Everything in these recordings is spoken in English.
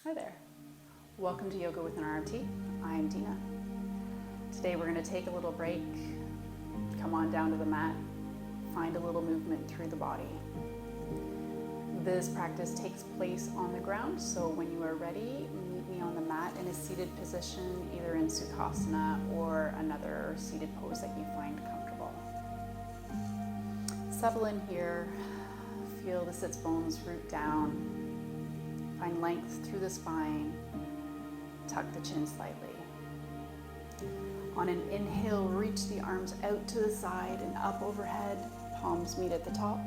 Hi there. Welcome to Yoga with an RMT. I'm Dina. Today we're going to take a little break, come on down to the mat, find a little movement through the body. This practice takes place on the ground, so when you are ready, meet me on the mat in a seated position, either in Sukhasana or another seated pose that you find comfortable. Settle in here, feel the sits bones root down. Find length through the spine, tuck the chin slightly. On an inhale, reach the arms out to the side and up overhead, palms meet at the top.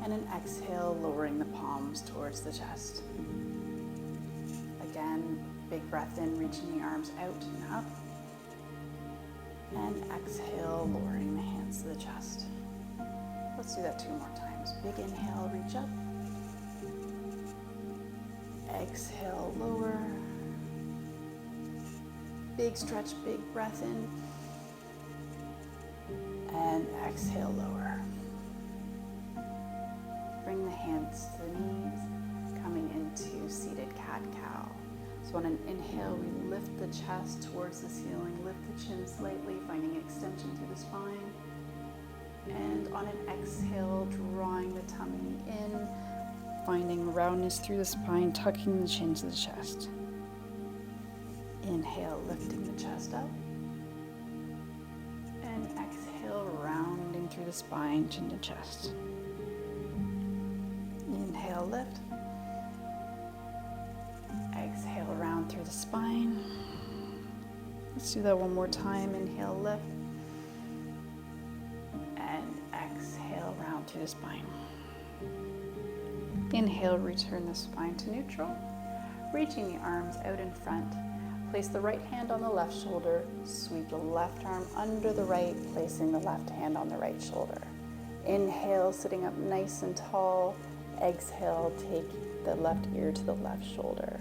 And an exhale, lowering the palms towards the chest. Again, big breath in, reaching the arms out and up. And exhale, lowering the hands to the chest. Let's do that 2 more times. Big inhale, reach up. Exhale, lower. Big stretch, big breath in. And exhale, lower. Bring the hands to the knees, coming into seated cat-cow. So on an inhale, we lift the chest towards the ceiling, lift the chin slightly, finding extension through the spine. And on an exhale, drawing the tummy in, finding roundness through the spine, tucking the chin to the chest. Inhale, lifting the chest up. And exhale, rounding through the spine, chin to chest. Inhale, lift. Exhale, round through the spine. Let's do that 1 more time. Inhale, lift. And exhale, round through the spine. Inhale, return the spine to neutral. Reaching the arms out in front. Place the right hand on the left shoulder. Sweep the left arm under the right, placing the left hand on the right shoulder. Inhale, sitting up nice and tall. Exhale, take the left ear to the left shoulder.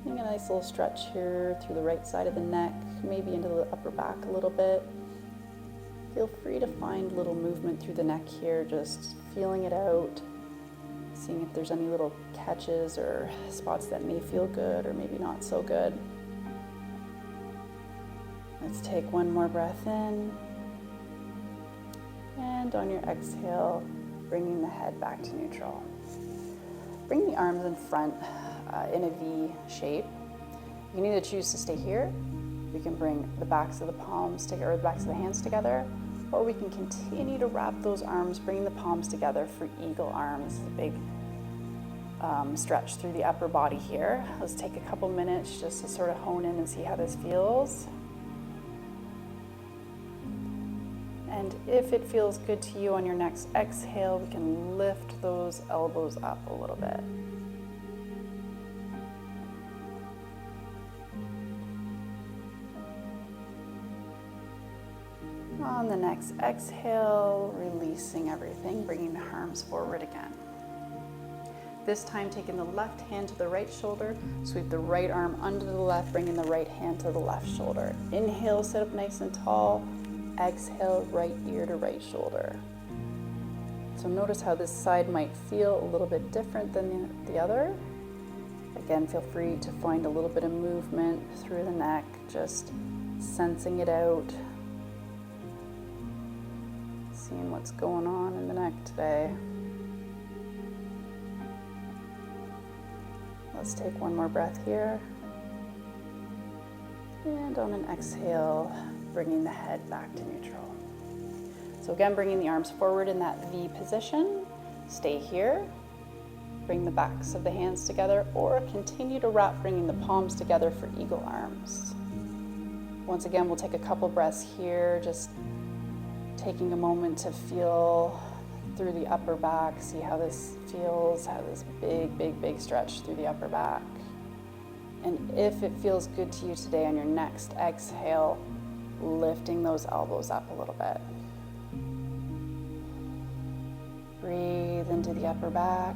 Getting a nice little stretch here through the right side of the neck, maybe into the upper back a little bit. Feel free to find little movement through the neck here, just feeling it out. Seeing if there's any little catches or spots that may feel good or maybe not so good. Let's take 1 more breath in. And on your exhale, bringing the head back to neutral. Bring the arms in front in a V shape. You can either choose to stay here. We can bring the backs of the palms together, or the backs of the hands together, or we can continue to wrap those arms, bringing the palms together for eagle arms. A big stretch through the upper body here. Let's take a couple minutes just to sort of hone in and see how this feels. And if it feels good to you on your next exhale, we can lift those elbows up a little bit. On the next exhale, releasing everything, bringing the arms forward again. This time, taking the left hand to the right shoulder, sweep the right arm under the left, bringing the right hand to the left shoulder. Inhale, sit up nice and tall. Exhale, right ear to right shoulder. So notice how this side might feel a little bit different than the other. Again, feel free to find a little bit of movement through the neck, just sensing it out. Seeing what's going on in the neck today. Let's take 1 more breath here. And on an exhale, bringing the head back to neutral. So again, bringing the arms forward in that V position. Stay here. Bring the backs of the hands together, or continue to wrap, bringing the palms together for eagle arms. Once again, we'll take a couple breaths here, just taking a moment to feel through the upper back, see how this feels, how this big stretch through the upper back. And if it feels good to you today, on your next exhale, lifting those elbows up a little bit. Breathe into the upper back.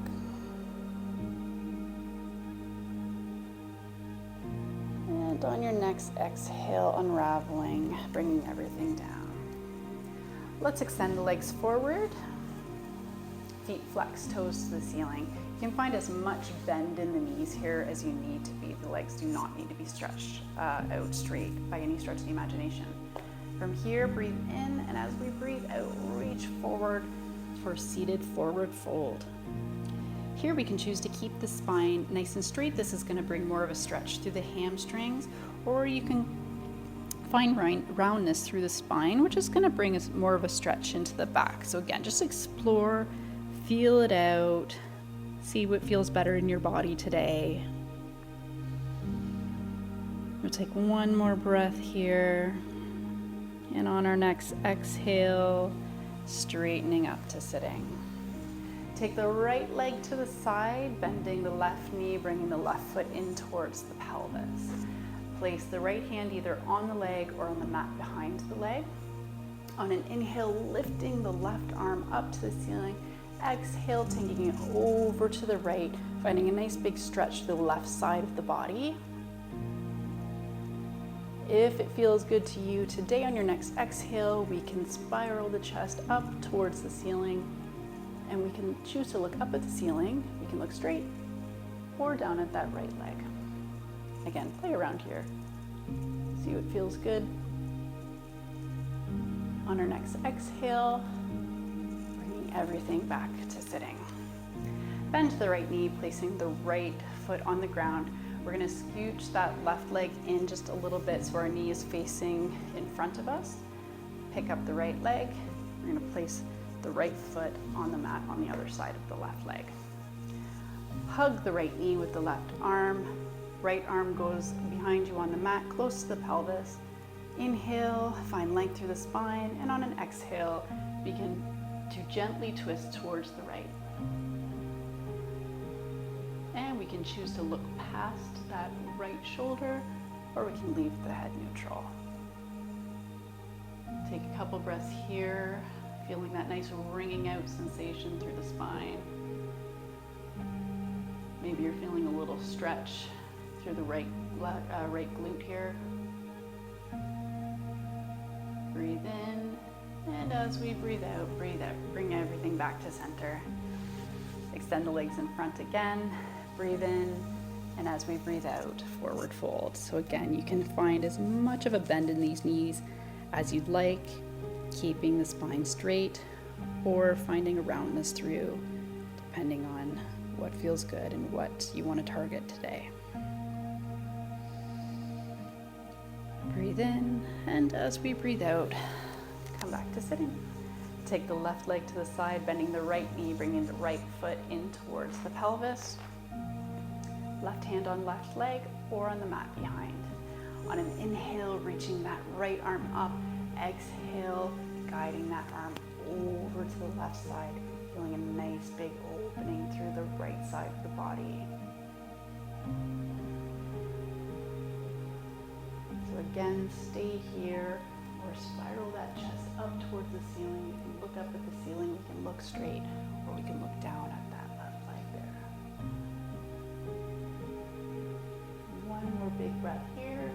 And on your next exhale, unraveling, bringing everything down. Let's extend the legs forward. Feet flex, toes to the ceiling. You can find as much bend in the knees here as you need to be. The legs do not need to be stretched out straight by any stretch of the imagination. From here, breathe in, and as we breathe out, reach forward for seated forward fold. Here we can choose to keep the spine nice and straight. This is going to bring more of a stretch through the hamstrings, or you can find roundness through the spine, which is going to bring us more of a stretch into the back. So again, just explore, feel it out, see what feels better in your body today. We'll take one more breath here. And on our next exhale, straightening up to sitting. Take the right leg to the side, bending the left knee, bringing the left foot in towards the pelvis. Place the right hand either on the leg or on the mat behind the leg. On an inhale, lifting the left arm up to the ceiling. Exhale, taking it over to the right, finding a nice big stretch to the left side of the body. If it feels good to you today, on your next exhale, we can spiral the chest up towards the ceiling, and we can choose to look up at the ceiling. We can look straight or down at that right leg. Again, play around here. See what feels good. On our next exhale, bringing everything back to sitting. Bend the right knee, placing the right foot on the ground. We're going to scooch that left leg in just a little bit so our knee is facing in front of us. Pick up the right leg. We're going to place the right foot on the mat on the other side of the left leg. Hug the right knee with the left arm. Right arm goes behind you on the mat, close to the pelvis. Inhale, find length through the spine, and on an exhale, begin to gently twist towards the right. And we can choose to look past that right shoulder, or we can leave the head neutral. Take a couple breaths here, feeling that nice wringing out sensation through the spine. Maybe you're feeling a little stretch through the right glute here. Breathe in, and as we breathe out, bring everything back to center. Extend the legs in front again. Breathe in, and as we breathe out, forward fold. So again, you can find as much of a bend in these knees as you'd like, keeping the spine straight, or finding a roundness through, depending on what feels good and what you want to target today. Breathe in, and as we breathe out, come back to sitting. Take the left leg to the side, bending the right knee, bringing the right foot in towards the pelvis. Left hand on left leg or on the mat behind. On an inhale, reaching that right arm up. Exhale, guiding that arm over to the left side, feeling a nice big opening through the right side of the body. So again, stay here or spiral that chest up towards the ceiling. You can look up at the ceiling, we can look straight, or we can look down at that left leg there. One more big breath here.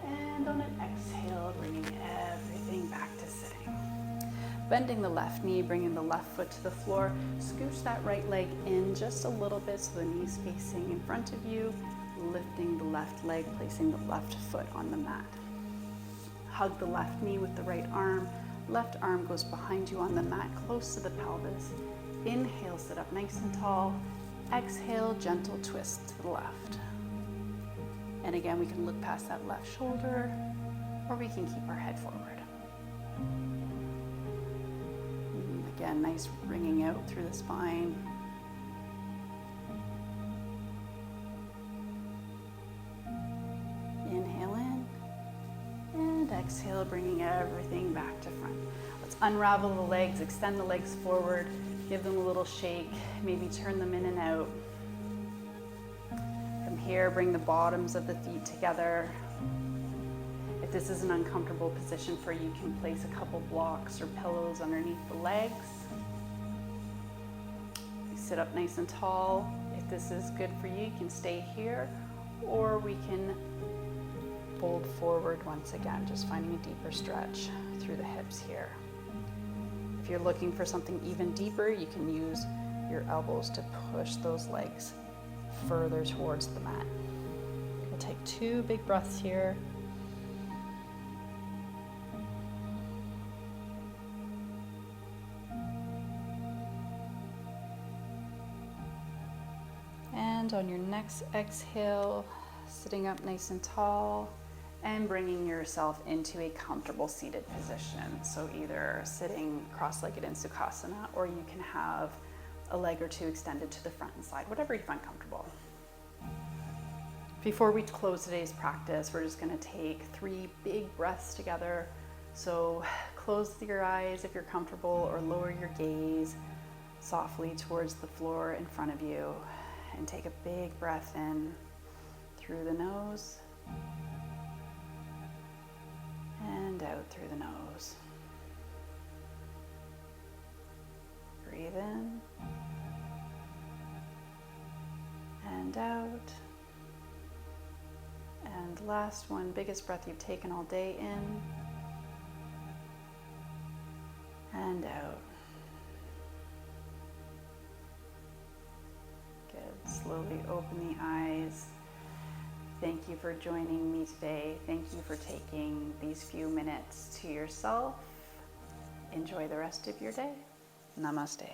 And on an exhale, bringing everything back to sitting. Bending the left knee, bringing the left foot to the floor. Scooch that right leg in just a little bit so the knee's facing in front of you. Lifting the left leg, placing the left foot on the mat. Hug the left knee with the right arm. Left arm goes behind you on the mat, close to the pelvis. Inhale, sit up nice and tall. Exhale, gentle twist to the left. And again, we can look past that left shoulder, or we can keep our head forward. Again, nice wringing out through the spine. Inhale in, and exhale, bringing everything back to front. Let's unravel the legs, extend the legs forward, give them a little shake, maybe turn them in and out. From here, bring the bottoms of the feet together. If this is an uncomfortable position for you, you can place a couple blocks or pillows underneath the legs. Sit up nice and tall. If this is good for you, you can stay here, or we can fold forward once again, just finding a deeper stretch through the hips here. If you're looking for something even deeper, you can use your elbows to push those legs further towards the mat. We'll take 2 big breaths here. And on your next exhale, sitting up nice and tall and bringing yourself into a comfortable seated position. So either sitting cross-legged in Sukhasana, or you can have a leg or 2 extended to the front and side, whatever you find comfortable. Before we close today's practice, we're just going to take 3 big breaths together. So close your eyes if you're comfortable, or lower your gaze softly towards the floor in front of you. And take a big breath in through the nose and out through the nose. Breathe in and out. And last one, biggest breath you've taken all day, in and out. Good. Slowly open the eyes. Thank you for joining me today. Thank you for taking these few minutes to yourself. Enjoy the rest of your day. Namaste.